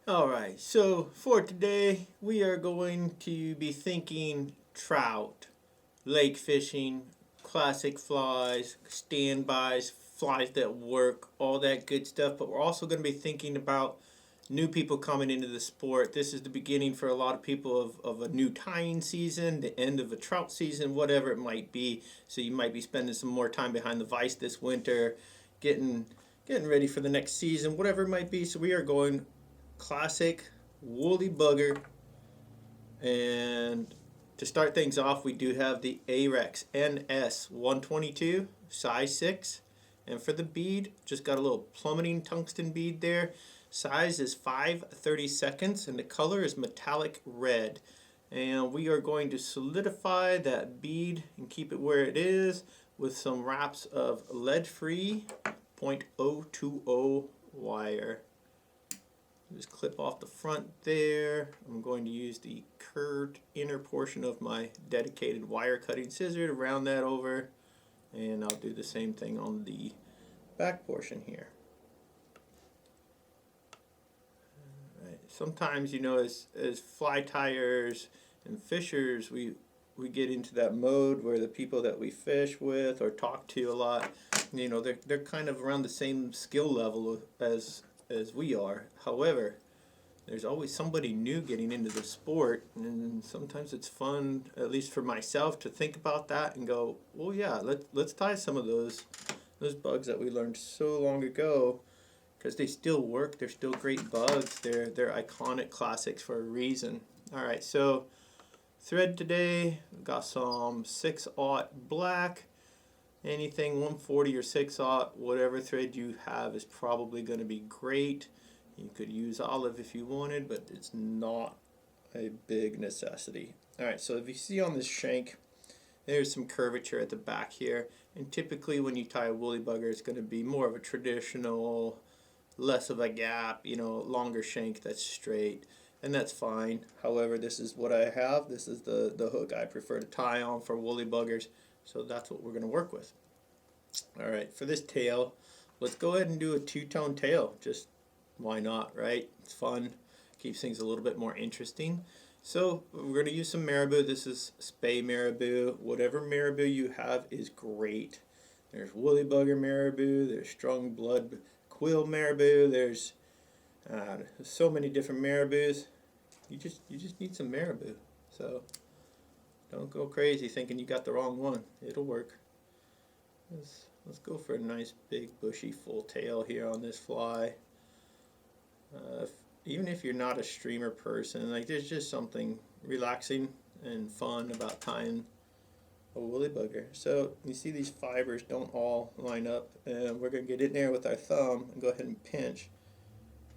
Alright, so for today we are going to be thinking trout, lake fishing, classic flies, standbys, flies that work, all that good stuff. But we're also going to be thinking about new people coming into the sport. This is the beginning for a lot of people of a new tying season, the end of a trout season, whatever it might be. So you might be spending some more time behind the vise this winter, getting ready for the next season, whatever it might be. So we are going classic woolly bugger, and to start things off we do have the Ahrex NS122 size 6, and for the bead just got a little plummeting tungsten bead there. Size is 5/32 and the color is metallic red, and we are going to solidify that bead and keep it where it is with some wraps of lead free 0.020 wire. Just clip off the front there. I'm going to use the curved inner portion of my dedicated wire cutting scissor to round that over, and I'll do the same thing on the back portion here. Right. Sometimes, you know, as fly tiers and fishers, we get into that mode where the people that we fish with or talk to a lot, you know, they're kind of around the same skill level as we are. However, there's always somebody new getting into the sport, and sometimes it's fun, at least for myself, to think about that and go, well, yeah, let's tie some of those bugs that we learned so long ago, because they still work. They're still great bugs. They're iconic classics for a reason. All right, so thread today, we've got some 6/0 black. Anything 140 or 6/0, whatever thread you have is probably going to be great. You could use olive if you wanted, but it's not a big necessity. Alright, so if you see on this shank, there's some curvature at the back here. And typically when you tie a woolly bugger, it's going to be more of a traditional, less of a gap, you know, longer shank that's straight. And that's fine. However, this is what I have. This is the hook I prefer to tie on for woolly buggers. So that's what we're going to work with. Alright, for this tail, let's go ahead and do a two-tone tail. Just why not, right? It's fun. Keeps things a little bit more interesting. So we're going to use some Marabou. This is Spay Marabou. Whatever Marabou you have is great. There's woolly bugger Marabou. There's strong blood quill Marabou. There's so many different Marabous. You just need some Marabou. So don't go crazy thinking you got the wrong one. It'll work. Let's go for a nice big bushy full tail here on this fly. Even if you're not a streamer person, like, there's just something relaxing and fun about tying a woolly bugger. So you see these fibers don't all line up, and we're going to get in there with our thumb and go ahead and pinch,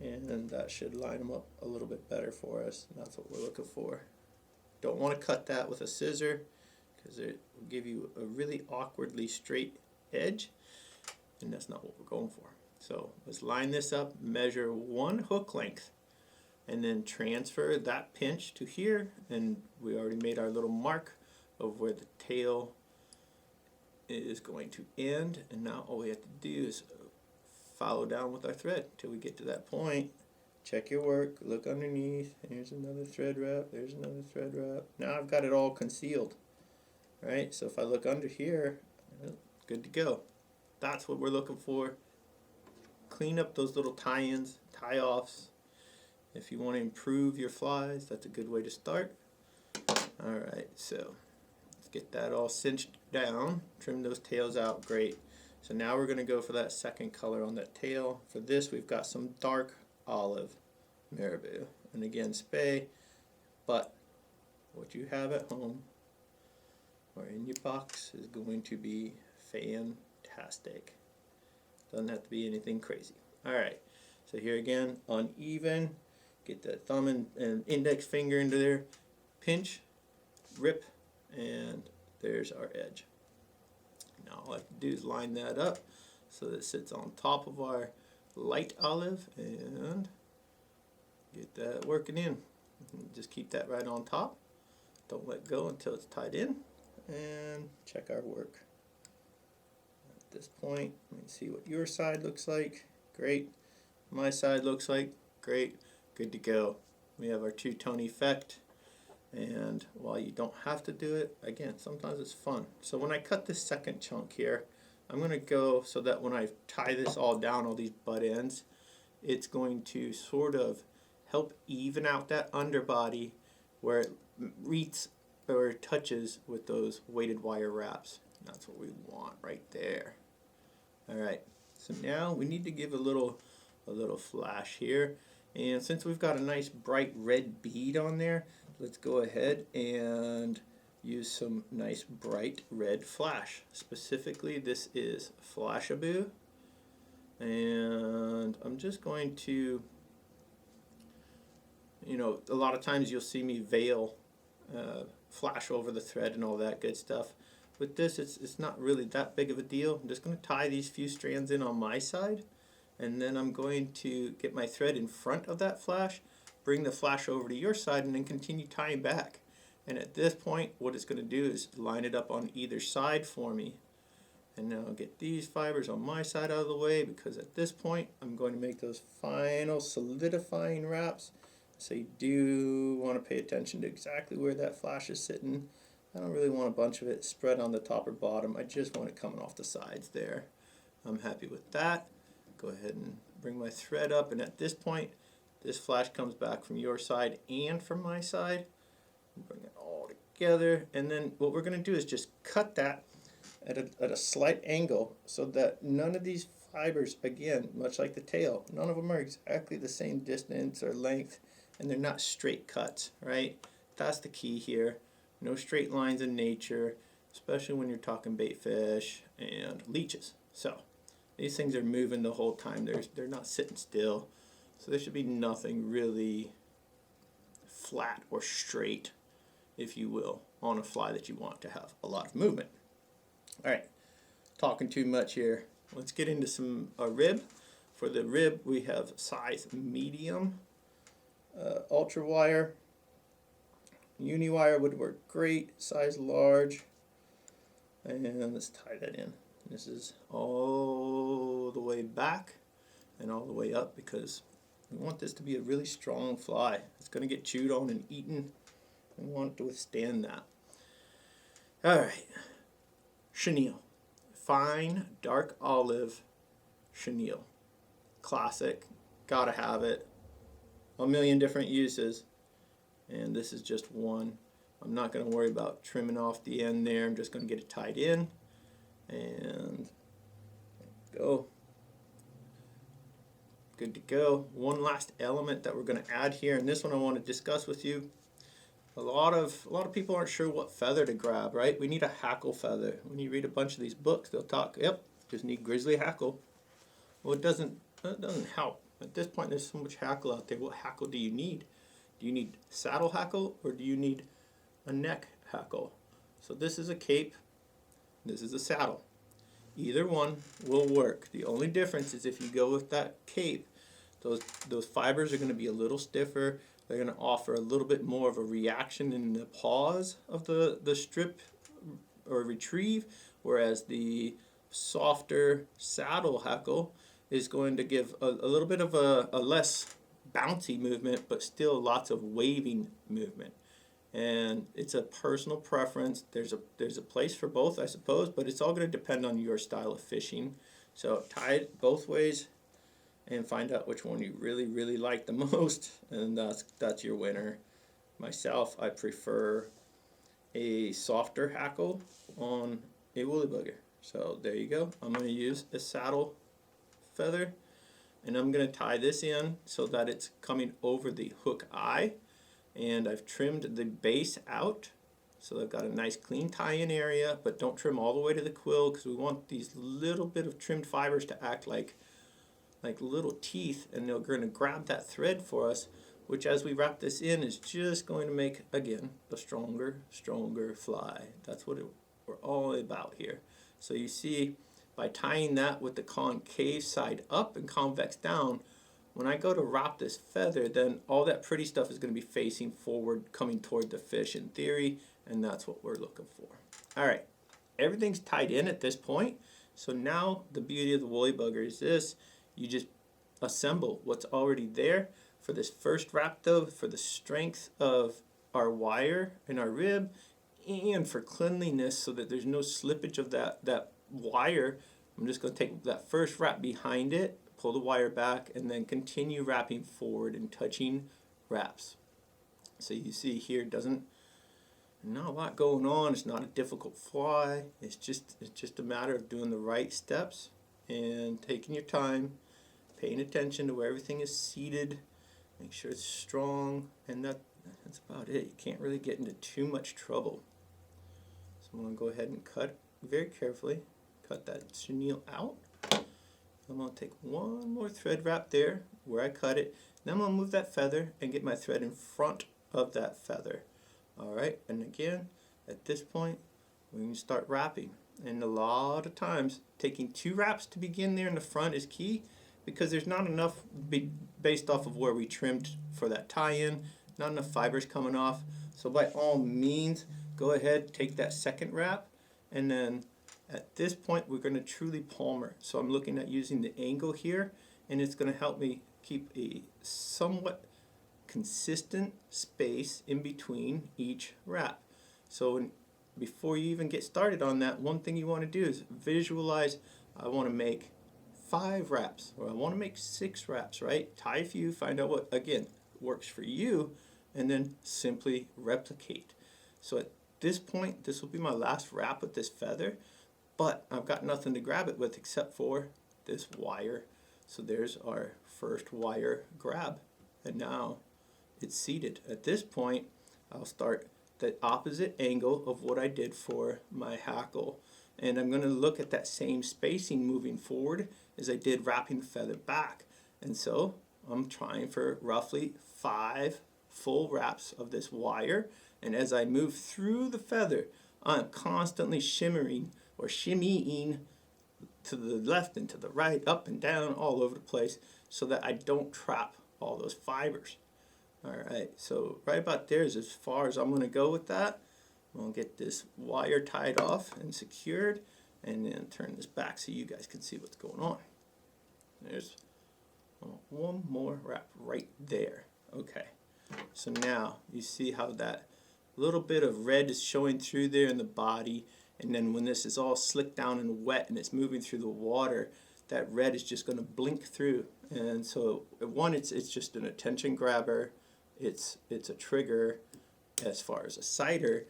and that should line them up a little bit better for us. And that's what we're looking for. Don't want to cut that with a scissor, because it will give you a really awkwardly straight edge, and that's not what we're going for. So let's line this up, measure one hook length, and then transfer that pinch to here, and we already made our little mark of where the tail is going to end, and now all we have to do is follow down with our thread till we get to that point. Check your work, look underneath, here's another thread wrap, there's another thread wrap. Now I've got it all concealed, right? So if I look under here, good to go. That's what we're looking for. Clean up those little tie-ins, tie-offs. If you want to improve your flies, that's a good way to start. Alright, so let's get that all cinched down, trim those tails out, great. So now we're going to go for that second color on that tail. For this we've got some dark olive Marabou, and again Spay, but what you have at home or in your box is going to be fantastic. Doesn't have to be anything crazy. Alright, so here again, uneven, get that thumb and index finger into there, pinch, rip, and there's our edge. Now all I have to do is line that up so that it sits on top of our light olive, and get that working in. Just keep that right on top. Don't let go until it's tied in, and check our work. At this point, let me see what your side looks like. Great. My side looks like great. good to go. We have our two-tone effect, and while you don't have to do it, again, sometimes it's fun. So when I cut this second chunk here, I'm going to go so that when I tie this all down, all these butt ends, it's going to sort of help even out that underbody where it meets or touches with those weighted wire wraps. That's what we want right there. Alright, so now we need to give a little flash here. And since we've got a nice bright red bead on there, let's go ahead and use some nice bright red flash. Specifically, this is Flashabou. And I'm just going to, you know, a lot of times you'll see me veil flash over the thread and all that good stuff. With this, it's not really that big of a deal. I'm just going to tie these few strands in on my side, and then I'm going to get my thread in front of that flash, bring the flash over to your side, and then continue tying back. And at this point, what it's going to do is line it up on either side for me. And now I'll get these fibers on my side out of the way, because at this point, I'm going to make those final solidifying wraps. So you do want to pay attention to exactly where that flash is sitting. I don't really want a bunch of it spread on the top or bottom. I just want it coming off the sides there. I'm happy with that. Go ahead and bring my thread up, and at this point, this flash comes back from your side and from my side. Bring it all together, and then what we're going to do is just cut that at a slight angle so that none of these fibers, again, much like the tail, none of them are exactly the same distance or length, and they're not straight cuts, right? That's the key here. No straight lines in nature, especially when you're talking bait fish and leeches. So these things are moving the whole time. They're not sitting still. So there should be nothing really flat or straight, if you will, on a fly that you want to have a lot of movement. All right, talking too much here. Let's get into some rib. For the rib, we have size medium, ultra wire. Uni wire would work great, size large, and let's tie that in. This is all the way back and all the way up because we want this to be a really strong fly. It's going to get chewed on and eaten. We want to withstand that. Alright, chenille. Fine, dark olive chenille. Classic, gotta have it. A million different uses. And this is just one. I'm not going to worry about trimming off the end there. I'm just going to get it tied in. And go. Good to go. One last element that we're going to add here, and this one I want to discuss with you. A lot of people aren't sure what feather to grab, right? We need a hackle feather. When you read a bunch of these books, they'll talk, yep, just need grizzly hackle. Well, it doesn't help. At this point, there's so much hackle out there. What hackle do you need? Do you need saddle hackle or do you need a neck hackle? So this is a cape, this is a saddle. Either one will work. The only difference is if you go with that cape, those fibers are going to be a little stiffer. They're going to offer a little bit more of a reaction in the pause of the strip or retrieve, whereas the softer saddle hackle is going to give a little bit of a less bouncy movement, but still lots of waving movement. And it's a personal preference. There's a place for both, I suppose, but it's all going to depend on your style of fishing. So tie it both ways and find out which one you really, really like the most, and that's your winner. Myself, I prefer a softer hackle on a woolly bugger. So there you go. I'm going to use a saddle feather, and I'm going to tie this in so that it's coming over the hook eye, and I've trimmed the base out so I've got a nice clean tie-in area, but don't trim all the way to the quill because we want these little bit of trimmed fibers to act like little teeth, and they're going to grab that thread for us, which as we wrap this in is just going to make, again, a stronger fly. That's what we're all about here. So you see, by tying that with the concave side up and convex down, when I go to wrap this feather, then all that pretty stuff is going to be facing forward, coming toward the fish in theory, and that's what we're looking for. Alright, everything's tied in at this point, so now the beauty of the woolly bugger is this. You just assemble what's already there. For this first wrap though, for the strength of our wire and our rib, and for cleanliness so that there's no slippage of that wire, I'm just going to take that first wrap behind it, pull the wire back, and then continue wrapping forward and touching wraps. So you see here, not a lot going on. It's not a difficult fly. It's just a matter of doing the right steps and taking your time, paying attention to where everything is seated, make sure it's strong, and that's about it. You can't really get into too much trouble. So I'm going to go ahead and cut very carefully, cut that chenille out. I'm going to take one more thread wrap there where I cut it. Then I'm going to move that feather and get my thread in front of that feather. Alright, and again, at this point, we can start wrapping. And a lot of times, taking 2 wraps to begin there in the front is key, because there's not enough, based off of where we trimmed for that tie-in, not enough fibers coming off. So by all means, go ahead, take that second wrap, and then at this point, we're going to truly palmer. So I'm looking at using the angle here, and it's going to help me keep a somewhat consistent space in between each wrap. So before you even get started on that, one thing you want to do is visualize, I want to make 5 wraps, or I want to make 6 wraps, right? Tie a few, find out what, again, works for you, and then simply replicate. So at this point, this will be my last wrap with this feather, but I've got nothing to grab it with except for this wire. So there's our first wire grab, and now it's seated. At this point, I'll start the opposite angle of what I did for my hackle, and I'm going to look at that same spacing moving forward as I did wrapping the feather back. And so I'm trying for roughly 5 full wraps of this wire, and as I move through the feather, I'm constantly shimmering or shimmying to the left and to the right, up and down, all over the place, so that I don't trap all those fibers. Alright, so right about there is as far as I'm going to go with that. I'm going to get this wire tied off and secured, and then turn this back so you guys can see what's going on. There's one more wrap right there. Okay, so now you see how that little bit of red is showing through there in the body, and then when this is all slicked down and wet and it's moving through the water, that red is just going to blink through. And so one, it's just an attention grabber. It's a trigger as far as a sighter,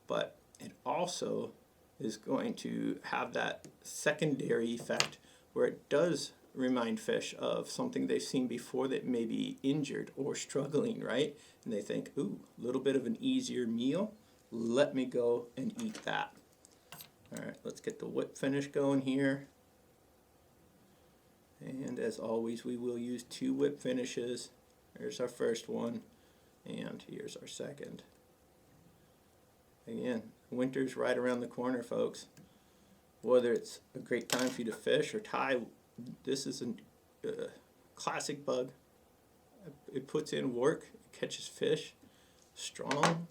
but it also is going to have that secondary effect where it does remind fish of something they've seen before that may be injured or struggling, right? And they think, ooh, a little bit of an easier meal. Let me go and eat that. All right, let's get the whip finish going here. And as always, we will use 2 whip finishes. There's our first one, and here's our second. Again, winter's right around the corner, folks. Whether it's a great time for you to fish or tie, this is a classic bug. It puts in work, it catches fish, strong,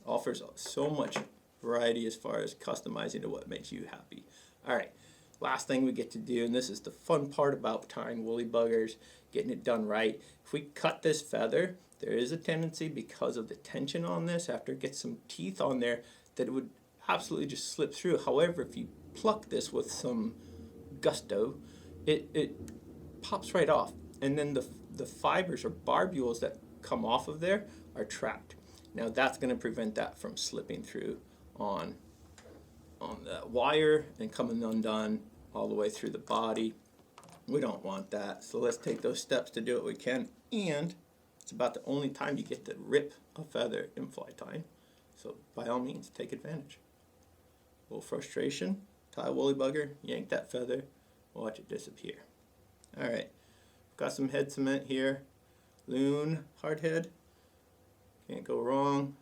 offers so much variety as far as customizing to what makes you happy. All right, last thing we get to do, and this is the fun part about tying woolly buggers, getting it done right. If we cut this feather, there is a tendency, because of the tension on this, after it gets some teeth on there, that it would absolutely just slip through. However, if you pluck this with some gusto, it pops right off, and then the fibers or barbules that come off of there are trapped. Now that's going to prevent that from slipping through on that wire and coming undone all the way through the body. We don't want that, so let's take those steps to do what we can. And it's about the only time you get to rip a feather in fly tying, so by all means take advantage. A little frustration, tie a woolly bugger, yank that feather, watch it disappear. Alright, got some head cement here, Loon hardhead, can't go wrong.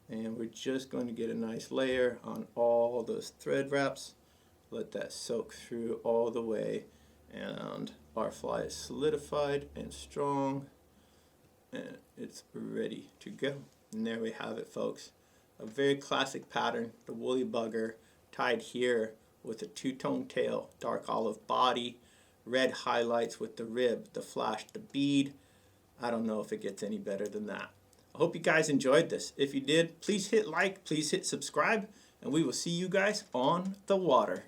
And we're just going to get a nice layer on all those thread wraps. Let that soak through all the way, and our fly is solidified and strong, and it's ready to go. And there we have it, folks. A very classic pattern, the woolly bugger, tied here with a 2-tone tail, dark olive body, red highlights with the rib, the flash, the bead, I don't know if it gets any better than that. I hope you guys enjoyed this. If you did, please hit like, please hit subscribe, and we will see you guys on the water.